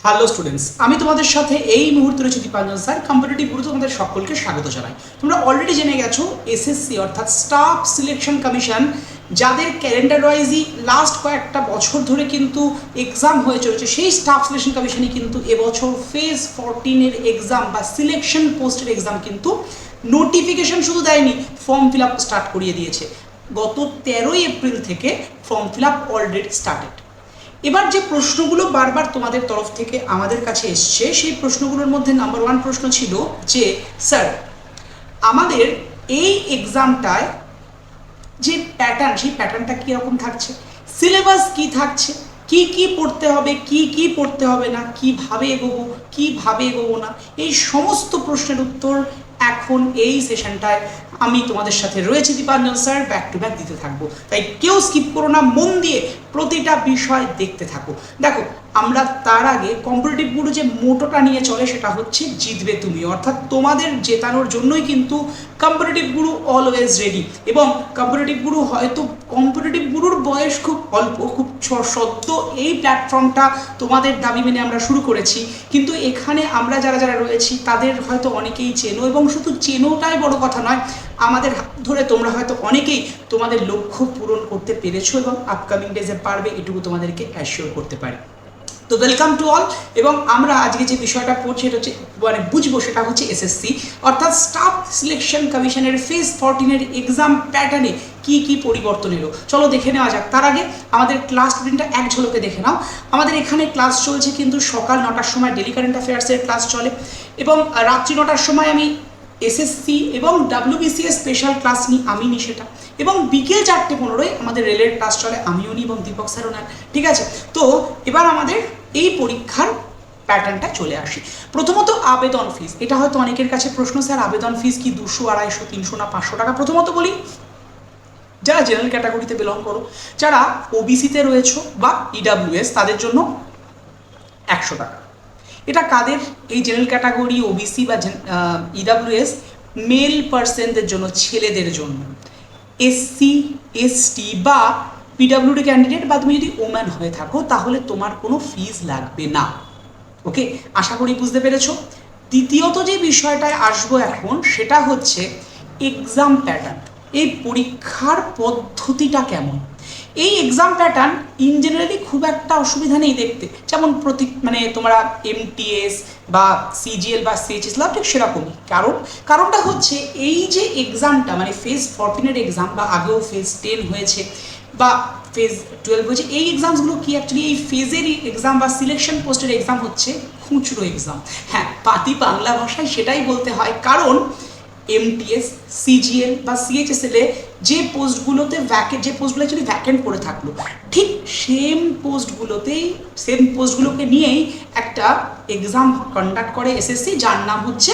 Hello students, আমি তোমাদের সাথে এই মুহূর্তে রয়েছে দীপাঞ্জন স্যার। কম্পিটিটিভ গুরু তোমাদের সকলকে স্বাগত জানাই। তোমরা অলরেডি জেনে গেছো এসএসসি অর্থাৎ স্টাফ সিলেকশন কমিশন, যাদের ক্যালেন্ডার ওয়াইজই লাস্ট কয়েকটা বছর ধরে কিন্তু এক্সাম হয়ে চলেছে, সেই স্টাফ সিলেকশন কমিশনই কিন্তু এবছর ফেজ 14-এর এক্সাম বা সিলেকশন পোস্টের এক্সাম কিন্তু নোটিফিকেশন শুধু দেয়নি, ফর্ম ফিল আপ স্টার্ট করিয়ে দিয়েছে। গত 13ই এপ্রিল থেকে form fill up already started. এবার যে প্রশ্নগুলো বারবার তোমাদের তরফ থেকে আমাদের কাছে এসছে, সেই প্রশ্নগুলোর মধ্যে নাম্বার 1 প্রশ্ন ছিল যে স্যার, আমাদের এই এক্সামটায় যে প্যাটার্ন, সেই প্যাটার্নটা কীরকম থাকছে, সিলেবাস কি থাকছে, কি কি পড়তে হবে, কি কি পড়তে হবে না, কিভাবে এগোবো না, এই সমস্ত প্রশ্নের উত্তর এখন এই সেশনটায় আমি তোমাদের সাথে রয়েছে Dipanjan sir, back to back দিতে থাকবো। তাই কেউ স্কিপ করো না, মন দিয়ে প্রতিটা বিষয় দেখতে থাকো। দেখো, আমরা তার আগে কম্পিটিটিভ গুরু যে মোটোটা নিয়ে চলে সেটা হচ্ছে জিতবে তুমি, অর্থাৎ তোমাদের জেতানোর জন্যই কিন্তু কম্পিটিটিভ গুরু অলওয়েজ রেডি। এবং কম্পিটিটিভ গুরুর বয়স খুব অল্প, খুব সদ্য এই প্ল্যাটফর্মটা তোমাদের দাবি মেনে আমরা শুরু করেছি, কিন্তু এখানে আমরা যারা রয়েছি তাদের হয়তো অনেকেই চেনো, এবং শুধু চেনোটাই বড় কথা নয়, আমাদের হাত ধরে তোমরা হয়তো অনেকেই তোমাদের লক্ষ্য পূরণ করতে পেরেছো এবং আপকামিং ডেজে পারবে, এটুকু তোমাদেরকে অ্যাসিওর করতে পারি। তো ওয়েলকাম টু অল। এবং আমরা আজকে যে বিষয়টা পড়ছি এটা হচ্ছে বুঝবো, সেটা হচ্ছে এসএসসি অর্থাৎ স্টাফ সিলেকশন কমিশনের ফেজ 14-এর এক্সাম প্যাটার্নে কি কি পরিবর্তন এলো। চলো দেখে নেওয়া যাক। তার আগে আমাদের ক্লাস রুটিনটা এক ঝলকে দেখে নাও। আমাদের এখানে ক্লাস চলছে কিন্তু সকাল 9টার সময় ডেলি কারেন্ট অ্যাফেয়ার্সের ক্লাস চলে, এবং রাত্রি 9টার সময় আমি এসএসসি এবং ডাব্লিউবিসিএস স্পেশাল ক্লাস আমি নিই সেটা, এবং বিকেল 4:15 আমাদের রেলের ক্লাস চলে, আমিও নিই এবং দীপক স্যারও নেন। ঠিক আছে, তো এবার আমাদের এই পরীক্ষার প্যাটার্নটা চলে আসি। প্রথমত আবেদন ফিস, এটা হয়তো অনেকের কাছে প্রশ্ন, স্যার আবেদন ফিস কি 200, 250, 300 না 500 টাকা? প্রথমত বলি, যারা জেনারেল ক্যাটাগরিতে বিলং করো, যারা ওবিসিতে রয়েছো বা ইডাব্লিউএস, তাদের জন্য 100 টাকা। এটা কাদের? এই জেনারেল ক্যাটাগরি, ওবিসি বা ইডাব্লিউএস মেল পার্সনদের জন্য, ছেলেদের জন্য। এসসি, এসটি বা পিডাব্লিউডি ক্যান্ডিডেট বা তুমি যদি ওম্যান হয়ে থাকো তাহলে তোমার কোনো ফিজ লাগবে না। ওকে, আশা করি বুঝতে পেরেছো। দ্বিতীয়ত যে বিষয়টায় আসবো এখন, সেটা হচ্ছে এক্সাম প্যাটার্ন। এই পরীক্ষার পদ্ধতিটা কেমন? এই এক্সাম প্যাটার্ন ইন জেনারেলি খুব একটা অসুবিধা নেই দেখতে, যেমন তোমরা এমটিএস বা সিজিএল বা সিএইচএস লাভ ঠিক সেরকমই। কারণটা হচ্ছে এই যে এক্সামটা মানে ফেজ 14-এর এক্সাম, বা আগেও ফেজ 10 হয়েছে বা ফেজ 12 হয়েছে, এই এক্সামসগুলো কি অ্যাকচুয়ালি এই ফেজেরই এক্সাম বা সিলেকশন পোস্টের এক্সাম হচ্ছে খুচরো এক্সাম। হ্যাঁ, পাতি বাংলা ভাষায় সেটাই বলতে হয়, কারণ এমটিএস, সিজিএল বা সিএইচএসএল এ যে পোস্টগুলোতে অ্যাকচুয়ালি ভ্যাকেন্ট পড়ে থাকলো, ঠিক সেম পোস্টগুলোকে নিয়েই একটা এক্সাম কন্ডাক্ট করে এসএসসি, যার নাম হচ্ছে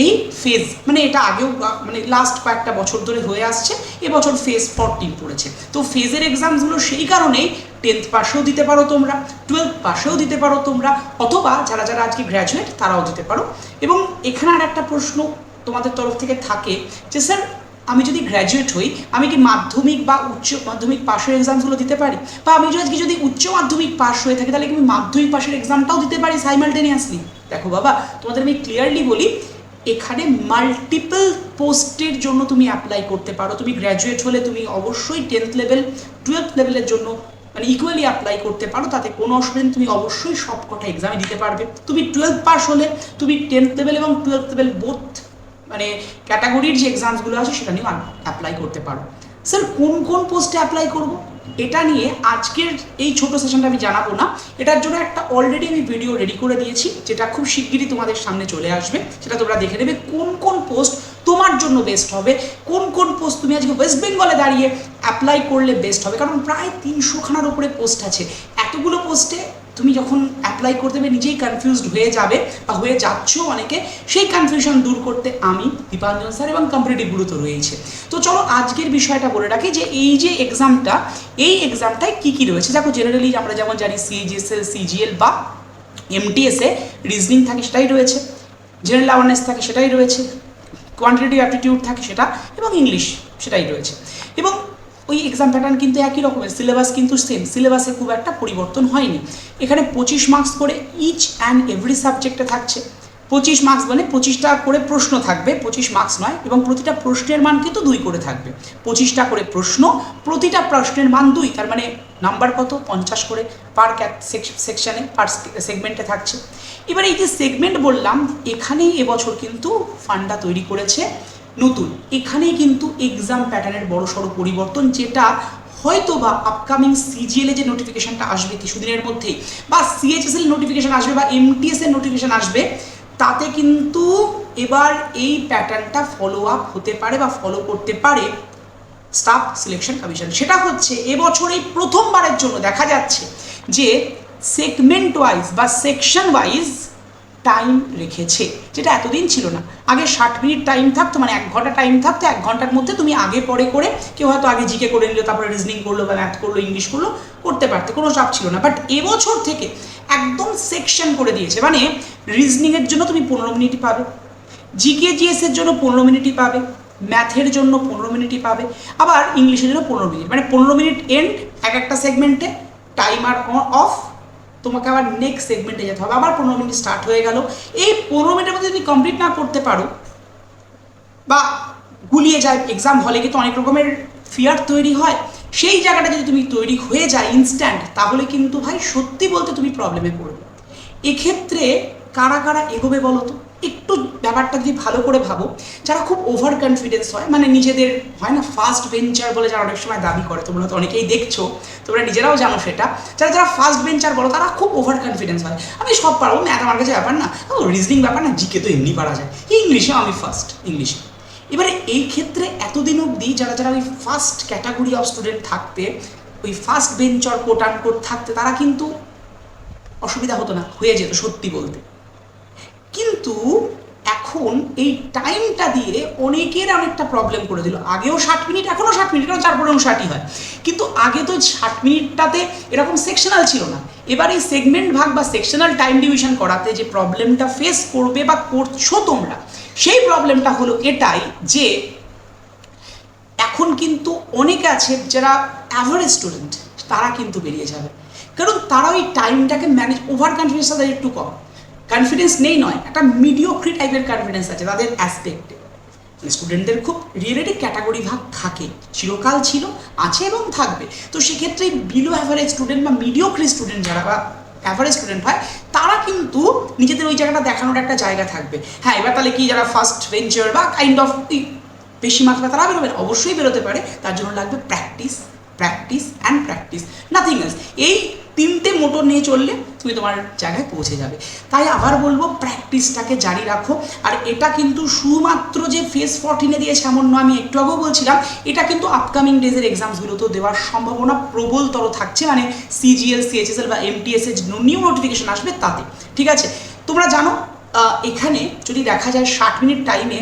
এই ফেজ। এটা আগেও লাস্ট কয়েকটা বছর ধরে হয়ে আসছে, এবছর ফেজ 14 পড়েছে। তো ফেজের এক্সামসগুলো সেই কারণেই 10th পাশেও দিতে পারো তোমরা, 12th পাশেও দিতে পারো তোমরা, অথবা যারা আজকে গ্র্যাজুয়েট তারাও দিতে পারো। এবং এখানে আর একটা প্রশ্ন তোমাদের তরফ থেকে থাকে যে স্যার, আমি যদি গ্র্যাজুয়েট হই, আমি কি মাধ্যমিক বা উচ্চ মাধ্যমিক পাশের এক্সামসগুলো দিতে পারি? বা আমি যদি উচ্চ মাধ্যমিক পাশ হয়ে থাকি, তাহলে কি আমি মাধ্যমিক পাশের এক্সামটাও দিতে পারি সাইমালটেনিয়াসলি? দেখো বাবা, তোমাদের আমি ক্লিয়ারলি বলি, এখানে মাল্টিপল পোস্টের জন্য তুমি অ্যাপ্লাই করতে পারো। তুমি গ্র্যাজুয়েট হলে তুমি অবশ্যই 10th লেভেল 12th লেভেলের জন্য ইকুয়ালি অ্যাপ্লাই করতে পারো, তাতে কোনো অসুবিধা নেই, তুমি অবশ্যই সব কটা এক্সামে দিতে পারবে। তুমি 12th পাস হলে তুমি 10th লেভেল এবং 12th লেভেল বোথ ক্যাটাগরির যে এক্সামসগুলো আছে সেটা নিয়েও অ্যাপ্লাই করতে পারো। স্যার কোন পোস্টে অ্যাপ্লাই করব, এটা নিয়ে আজকের এই ছোট সেশনটা আমি জানাবো না। এটার জন্য একটা অলরেডি আমি ভিডিও রেডি করে দিয়েছি, যেটা খুব শিগগিরই তোমাদের সামনে চলে আসবে। সেটা তোমরা দেখে নেবে কোন পোস্ট তোমার জন্য বেস্ট হবে, কোন পোস্ট তুমি আজকে ওয়েস্ট বেঙ্গলে দাঁড়িয়ে অ্যাপ্লাই করলে বেস্ট হবে। কারণ প্রায় 300খানার উপরে পোস্ট আছে। এতগুলো পোস্টে তুমি যখন অ্যাপ্লাই করতে হবে নিজেই কনফিউজড হয়ে যাবে বা হয়ে যাচ্ছ অনেকে। সেই কনফিউশন দূর করতে আমি দীপাঞ্জন স্যার এবং কম্পিটিটিভ গুরু তো রয়েছে। তো চলো আজকের বিষয়টা বলে রাখি যে এই যে এক্সামটা, এই এক্সামটায় কী রয়েছে। দেখো, জেনারেলি আমরা যেমন জানি সিএইচএসএল, সিজিএল বা এমটিএসে রিজনিং থাকে, সেটাই রয়েছে, জেনারেল অ্যাওয়ারনেস থাকে, সেটাই রয়েছে, কোয়ান্টিটেটিভ অ্যাপটিটিউড থাকে সেটা, এবং ইংলিশ সেটাই রয়েছে। এবং ওই এক্সাম প্যাটার্ন কিন্তু একই রকমের, সিলেবাস কিন্তু সেম, সিলেবাসে খুব একটা পরিবর্তন হয়নি। এখানে 25 মার্কস করে ইচ অ্যান্ড এভরি সাবজেক্টে থাকছে। 25 মার্কস মানে 25টা করে প্রশ্ন থাকবে, 25 মার্কস নয়, এবং প্রতিটা প্রশ্নের মান কিন্তু 2 করে থাকবে। 25টা করে প্রশ্ন, প্রতিটা প্রশ্নের মান 2, তার মানে নাম্বার কত? 50 করে পার সেকশনে, পার সেগমেন্টে থাকছে। এবার এই যে সেগমেন্ট বললাম, এখানেই এবছর কিন্তু ফান্ডা তৈরি করেছে নতুন। এখানেই কিন্তু এক্সাম প্যাটার্নের বড়সড় পরিবর্তন, যেটা হয়তো বা আপকামিং সিজিএল যে নোটিফিকেশনটা আসবে কিছুদিনের মধ্যেই, বা সিএইচএসএল নোটিফিকেশন আসবে, বা এমটিএস এর নোটিফিকেশন আসবে, তাতে কিন্তু এবার এই প্যাটার্নটা ফলো আপ হতে পারে বা ফলো করতে পারে স্টাফ সিলেকশন কমিশন। সেটা হচ্ছে এবছর এই প্রথমবারের জন্য দেখা যাচ্ছে যে সেগমেন্ট ওয়াইজ বা সেকশন ওয়াইজ টাইম রেখেছে, যেটা এতদিন ছিল না। আগে 60 মিনিট টাইম থাকতো, মানে 1 ঘন্টা টাইম থাকতো, 1 ঘন্টার মধ্যে তুমি আগে পরে করে, কেউ হয়তো আগে জিকে করে নিল, তারপরে রিজনিং করলো বা ম্যাথ করলো, ইংলিশ করলো, করতে পারতে, কোনো চাপ ছিল না। বাট এবছর থেকে একদম সেকশন করে দিয়েছে, মানে রিজনিংয়ের জন্য তুমি 15 মিনিটই পাবে, জিকে জিএসের জন্য 15 মিনিটই পাবে, ম্যাথের জন্য 15 মিনিটই পাবে, আবার ইংলিশের জন্য 15 মিনিট, মানে 15 মিনিট এন্ড একটা সেগমেন্টে, টাইমার অফ, তোমাকে আবার নেক্সট সেগমেন্টে যেতে হবে, আবার 15 মিনিট স্টার্ট হয়ে গেল। এই 15 মিনিটের মধ্যে তুমি কমপ্লিট না করতে পারো বা গুলিয়ে যায়, এক্সাম হলে কিন্তু অনেক রকমের ফিয়ার তৈরি হয়, সেই জায়গাটা যদি তুমি তৈরি হয়ে যায় ইনস্ট্যান্ট, তাহলে কিন্তু ভাই সত্যি বলতে তুমি প্রবলেমে পড়বে। এক্ষেত্রে কারা কারা এগোবে বলো তো? একটু ব্যাপারটা যদি ভালো করে ভাবো, যারা খুব ওভার কনফিডেন্স হয়, মানে নিজেদের হয় না ফার্স্ট বেঞ্চার বলে যারা অনেক সময় দাবি করে, তোমরা তো অনেকেই দেখছো, তোমরা নিজেরাও জানো সেটা, যারা যারা ফার্স্ট বেঞ্চার বলো, তারা খুব ওভার কনফিডেন্স হয়, আমি সব পারবো, ম্যাথ আমার কাছে ব্যাপার না, রিজনিং ব্যাপার না, জিকে তো এমনি পারা যায়, ইংলিশে আমি ফার্স্ট, ইংলিশে। এবারে এই ক্ষেত্রে এতদিন অবধি যারা যারা ওই ফার্স্ট ক্যাটাগরি অফ স্টুডেন্ট থাকতে, ওই ফার্স্ট বেঞ্চর কোট আন কোট থাকতে, তারা কিন্তু অসুবিধা হতো না, হয়ে যেত সত্যি বলতে। কিন্তু এখন এই টাইমটা দিয়ে অনেকের অনেকটা প্রবলেম করে দিল। আগেও 60 মিনিট, এখনও 60 মিনিট, কারণ 4/60 হয়, কিন্তু আগে তো 60 মিনিটটাতে এরকম সেকশনাল ছিল না। এবার এই সেগমেন্ট ভাগ বা সেকশনাল টাইম ডিভিশন করাতে যে প্রবলেমটা ফেস করবে বা করছো তোমরা, সেই প্রবলেমটা হলো এটাই যে এখন কিন্তু অনেকে আছে যারা অ্যাভারেজ স্টুডেন্ট, তারা কিন্তু বেরিয়ে যাবে, কারণ তারা ওই টাইমটাকে ম্যানেজ, ওভার কনফিডেন্স তাদের একটু কম, কনফিডেন্স নেই নয়, একটা মিডিওক্রি টাইপের কনফিডেন্স আছে তাদের অ্যাসপেক্টে। স্টুডেন্টদের খুব রিয়েলিটি ক্যাটাগরি ভাগ থাকে, চিরকাল ছিল, আছে এবং থাকবে। তো সেক্ষেত্রে বিলো অ্যাভারেজ স্টুডেন্ট বা মিডিওক্রি স্টুডেন্ট যারা বা অ্যাভারেজ স্টুডেন্ট হয়, তারা কিন্তু নিজেদের ওই জায়গাটা দেখানোর একটা জায়গা থাকবে। হ্যাঁ, এবার তাহলে কি যারা ফার্স্ট ভেঞ্চার বা কাইন্ড অফ বেশি মাত্রা তারা বেরোবেন, অবশ্যই বেরোতে পারে, তার জন্য লাগবে practice, practice and practice, nothing else. এই 3টে মোটর নিয়ে চললে তুমি তোমার জায়গায় পৌঁছে যাবে। তাই আবার বলবো, প্র্যাকটিসটাকে জারি রাখো। আর এটা কিন্তু শুধুমাত্র যে ফেজ 14-এ দিয়েছে এমন নয়, আমি একটু আগেও বলছিলাম, এটা কিন্তু আপকামিং ডেজের এক্সামসগুলোতেও দেওয়ার সম্ভাবনা প্রবলতর থাকছে, মানে সিজিএল, সিএইচএসএল বা এমটিএস এর নিউ নোটিফিকেশন আসবে তাতে। ঠিক আছে, তোমরা জানো এখানে যদি দেখা যায় 60 মিনিট টাইমে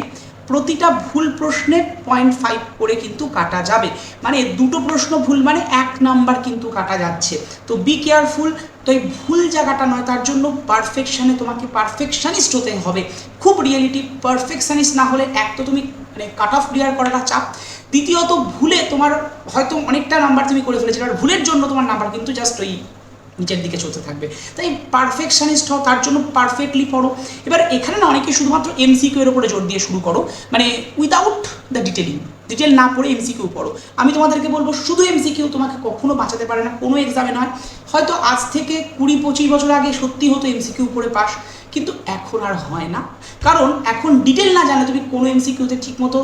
প্রতিটা ভুল প্রশ্নে 0.5 করে কিন্তু কাটা যাবে, মানে 2টো প্রশ্ন ভুল মানে 1 নাম্বার কিন্তু কাটা যাচ্ছে। তো বি কেয়ারফুল। তো এই ভুল জায়গাটা নয়, তার জন্য পারফেকশানে তোমাকে পারফেকশানিস্ট হতে হবে, খুব রিয়েলিটি পারফেকশানিস্ট না হলে এক তো তুমি মানে কাট অফ ক্লিয়ার করাটা চাপ, দ্বিতীয়ত ভুলে তোমার হয়তো অনেকটা নাম্বার তুমি করে ফেলেছিলে, আর ভুলের জন্য তোমার নাম্বার কিন্তু জাস্ট ওই নিচের দিকে চলতে থাকবে। তাই পারফেকশনিস্ট হও, তার জন্য পারফেক্টলি পড়ো। এবার এখানে না অনেকে শুধুমাত্র এমসিকিউ এর উপরে জোর দিয়ে শুরু করো, মানে উইদাউট দ্য ডিটেলিং, ডিটেল না পড়ে এমসিকিউ পড়ো। আমি তোমাদেরকে বলবো, শুধু এমসিকিউ তোমাকে কখনো বাঁচাতে পারে না, কোনো এক্সামে নয়। হয়তো আজ থেকে 20-25 বছর আগে সত্যি হতো এমসিকিউ পড়ে পাস, কিন্তু এখন আর হয় না, কারণ এখন ডিটেল না জানলে তুমি কোনো এমসিকিউতে ঠিকমতো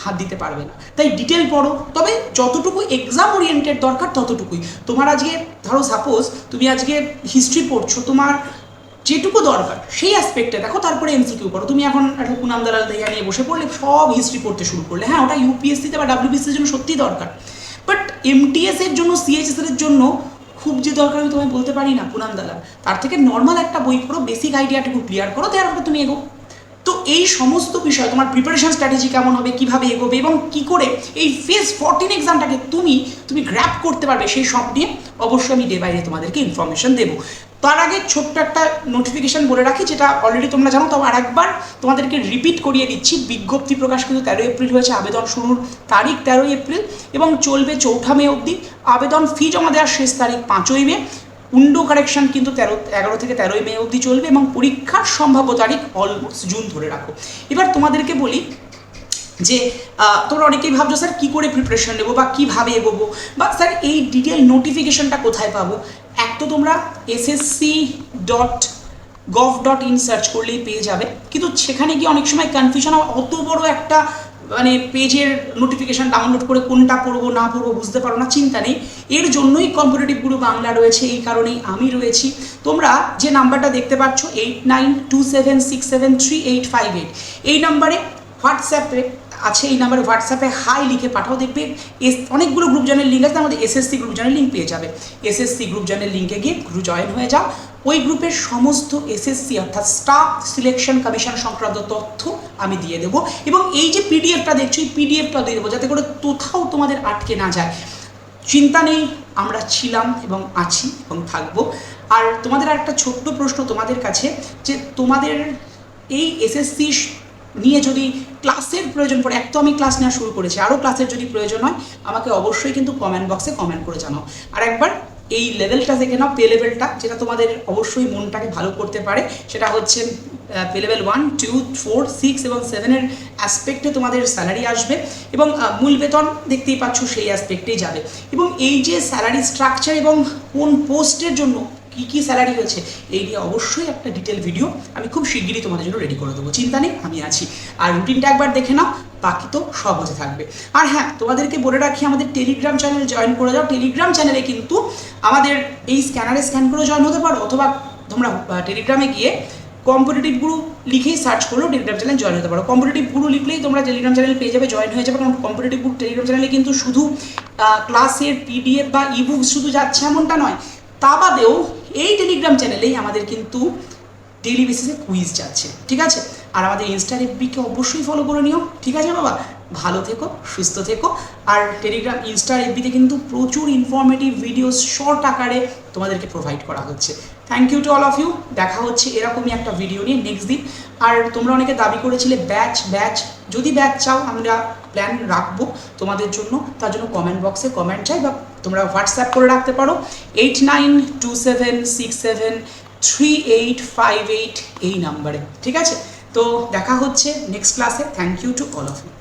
হাত দিতে পারবে না। তাই ডিটেল পড়ো, তবে যতটুকু এক্সাম ওরিয়েন্টেড দরকার ততটুকুই। তোমার আজকে ধরো সাপোজ তুমি আজকে হিস্ট্রি পড়ছো, তোমার যেটুকু দরকার সেই অ্যাসপেক্টে দেখো, তারপরে এমসিকিউ করো। তুমি এখন একটা পুনাম দালাল দেয়া নিয়ে বসে পড়লে, সব হিস্ট্রি পড়তে শুরু করলে, হ্যাঁ ওটা ইউপিএসসিতে বা ডাব্লিউবিসির জন্য সত্যিই দরকার, বাট এমটিএস এর জন্য, সিএইচএস এর জন্য খুব যে দরকার আমি তোমায় বলতে পারি না পুনাম দালাল। তার থেকে নর্মাল একটা বই পড়ো, বেসিক আইডিয়াটুকু ক্লিয়ার করো, তারপরে তুমি এগো। তো এই সমস্ত বিষয়, তোমার প্রিপারেশন স্ট্র্যাটেজি কেমন হবে, কিভাবে এগোবে এবং কি করে এই ফেজ 14 এক্সামটাকে তুমি গ্র্যাপ করতে পারবে, সেই সব নিয়ে অবশ্যই আমি ডে বাই ডে তোমাদেরকে ইনফরমেশন দেবো। তার আগে ছোট্ট একটা নোটিফিকেশান বলে রাখি, যেটা অলরেডি তোমরা জানো, তবে আরেকবার তোমাদেরকে রিপিট করিয়ে দিচ্ছি। বিজ্ঞপ্তি প্রকাশ কিন্তু 13 এপ্রিল হয়েছে, আবেদন শুরুর তারিখ 13 এপ্রিল এবং চলবে 4 মে অবধি। আবেদন ফি জমা দেওয়ার শেষ তারিখ 5 মে। উইন্ডো কারেকশন কিন্তু 11 থেকে 13 মে অবধি চলবে এবং পরীক্ষার সম্ভাব্য তারিখ অলমোস্ট জুন ধরে রাখো। এবার তোমাদেরকে বলি যে তোমরা অনেকেই ভাবছো স্যার কী করে প্রিপারেশন নেবো বা কীভাবে এগোবো, বা স্যার এই ডিটেল নোটিফিকেশনটা কোথায় পাবো। এক তো তোমরা ssc.gov.in সার্চ করলেই পেয়ে যাবে, কিন্তু সেখানে গিয়ে অনেক সময় কনফিউশন হয়, অত বড় একটা মানে পেজের নোটিফিকেশান ডাউনলোড করে কোনটা পড়বো না পড়বো বুঝতে পারো না। চিন্তা নেই, এর জন্যই কম্পিটিটিভ গুরু বাংলা রয়েছে, এই কারণেই আমি রয়েছি। তোমরা যে নাম্বারটা দেখতে পাচ্ছ 8927673858, এই নাম্বারে হোয়াটসঅ্যাপে আছে, এই নাম্বারে হোয়াটসঅ্যাপে হাই লিখে পাঠাও, দেখবে অনেকগুলো গ্রুপ জয়েনের লিঙ্ক আছে, আমাদের এসএসসি গ্রুপ জয়েনের লিঙ্ক পেয়ে যাবে। এসএসসি গ্রুপ জয়েনের লিঙ্কে গিয়ে গ্রুপ জয়েন হয়ে যাও। ওই গ্রুপের সমস্ত এসএসসি অর্থাৎ স্টাফ সিলেকশন কমিশন সংক্রান্ত তথ্য আমি দিয়ে দেবো, এবং এই যে পিডিএফটা দেখছো এই পিডিএফটা দিয়ে দেবো, যাতে করে কোথাও তোমাদের আটকে না যায়। চিন্তা নেই, আমরা ছিলাম এবং আছি এবং থাকবো। আর তোমাদের একটা ছোট্ট প্রশ্ন তোমাদের কাছে, যে তোমাদের এই এসএসসি নিয়ে যদি ক্লাসের প্রয়োজন পড়ে, এক তো আমি ক্লাস নেওয়া শুরু করেছি, আরও ক্লাসের যদি প্রয়োজন হয় আমাকে অবশ্যই কিন্তু কমেন্ট বক্সে কমেন্ট করে জানাও। আর একবার এই লেভেলটা দেখে নাও, পে লেভেলটা, যেটা তোমাদের অবশ্যই মনটাকে ভালো করতে পারে। সেটা হচ্ছে পে লেভেল 1, 2, 4, 6 এবং 7-এর অ্যাসপেক্টে তোমাদের স্যালারি আসবে, এবং মূল বেতন দেখতেই পাচ্ছ সেই অ্যাসপেক্টেই যাবে। এবং এই যে স্যালারি স্ট্রাকচার এবং কোন পোস্টের জন্য কী কী স্যালারি হয়েছে, এই নিয়ে অবশ্যই একটা ডিটেল ভিডিও আমি খুব শিগগিরই তোমাদের জন্য রেডি করে দেবো। চিন্তা নেই, আমি আছি। আর রুটিনটা একবার দেখে নাও, বাকি তো সব হতে থাকবে। আর হ্যাঁ, তোমাদেরকে বলে রাখি, আমাদের টেলিগ্রাম চ্যানেল জয়েন করে যাও। টেলিগ্রাম চ্যানেলে কিন্তু আমাদের এই স্ক্যানারে স্ক্যান করেও জয়েন হতে পারো, অথবা তোমরা টেলিগ্রামে গিয়ে কম্পিটিটিভ গুরু লিখেই সার্চ করলেও টেলিগ্রাম চ্যানেল জয়েন হতে পারো। কম্পিটিটিভ গুরু লিখলেই তোমরা টেলিগ্রাম চ্যানেল পেয়ে যাবে, জয়েন হয়ে যাবে। কারণ কম্পিটিটিভ গুরু টেলিগ্রাম চ্যানেলে কিন্তু শুধু ক্লাসের পিডিএফ বা ইবুক শুধু যাচ্ছে এমনটা নয়, তা বাদেও এই টেলিগ্রাম চ্যানেলেই আমাদের কিন্তু ডেইলি বেসিসে কুইজ যাচ্ছে, ঠিক আছে। আর আমাদের ইনস্টার এফবিকে অবশ্যই ফলো করে নিও, ঠিক আছে বাবা। ভালো থেকো, সুস্থ থেকো। আর টেলিগ্রাম, ইনস্টার এফবিতে কিন্তু প্রচুর ইনফরমেটিভ ভিডিওস শর্ট আকারে তোমাদেরকে প্রোভাইড করা হচ্ছে। Thank you to all of you. দেখা হচ্ছে এরকমই একটা ভিডিও নিয়ে নেক্সট দিন। আর তোমরা অনেকে দাবি করেছিলে ব্যাচ, যদি ব্যাচ চাও আমরা প্ল্যান রাখবো তোমাদের জন্য, তার জন্য কমেন্ট বক্সে কমেন্ট চাই, বা তোমরা হোয়াটসঅ্যাপ করে রাখতে পারো 8927673858 এই নাম্বারে, ঠিক আছে। তো দেখা হচ্ছে নেক্সট ক্লাসে। Thank you to all of you.